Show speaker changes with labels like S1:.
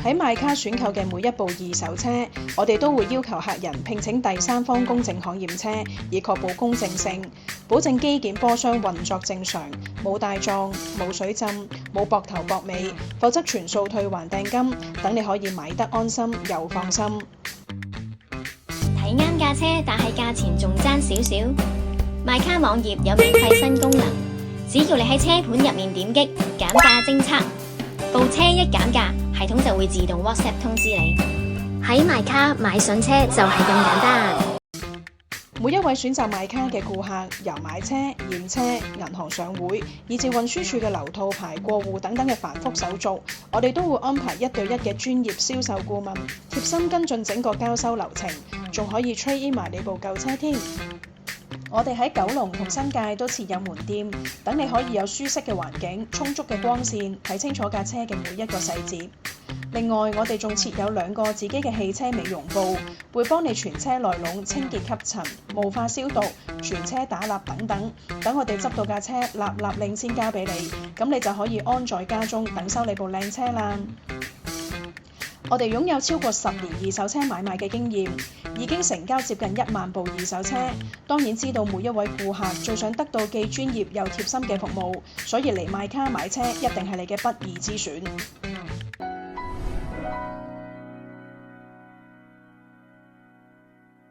S1: 喺買卡選購嘅每一部二手車，我哋都會要求客人聘請第三方公證行驗車，以確保公正性，保證機件波箱運作正常，冇帶撞、冇水浸、冇駁頭駁尾，否則全數退還訂金，等你可以買得安心又放心。
S2: 睇啱架車，但係價錢仲爭少少。買卡網頁有免費新功能，只要你喺車盤入面點擊減價偵測，部車一減價，系統就會自動 WhatsApp 通知你。喺買卡買筍車就係咁簡單。
S1: 每一位選擇買卡嘅顧客，由買車、驗車、銀行上會，以至運輸署嘅留套牌、過戶等等嘅繁複手續，我哋都會安排1對1嘅專業銷售顧問，貼心跟進整個交收流程，仲可以 trade in 埋你部舊車添。我哋喺九龍同新界都設有門店，等你可以有舒適嘅環境、充足嘅光線，睇清楚架車嘅每一個細節。另外，我哋仲設有2個自己嘅汽車美容部，會幫你全車內籠清潔吸塵、霧化消毒、全車打蠟等等。等我哋執到架車立令先交俾你，咁你就可以安在家中等收你部靚車啦。我哋擁有超過10年二手車買賣嘅經驗，已經成交接近1萬部二手車。當然知道每一位顧客最想得到既專業又貼心嘅服務，所以嚟買卡買車一定係你嘅不二之選。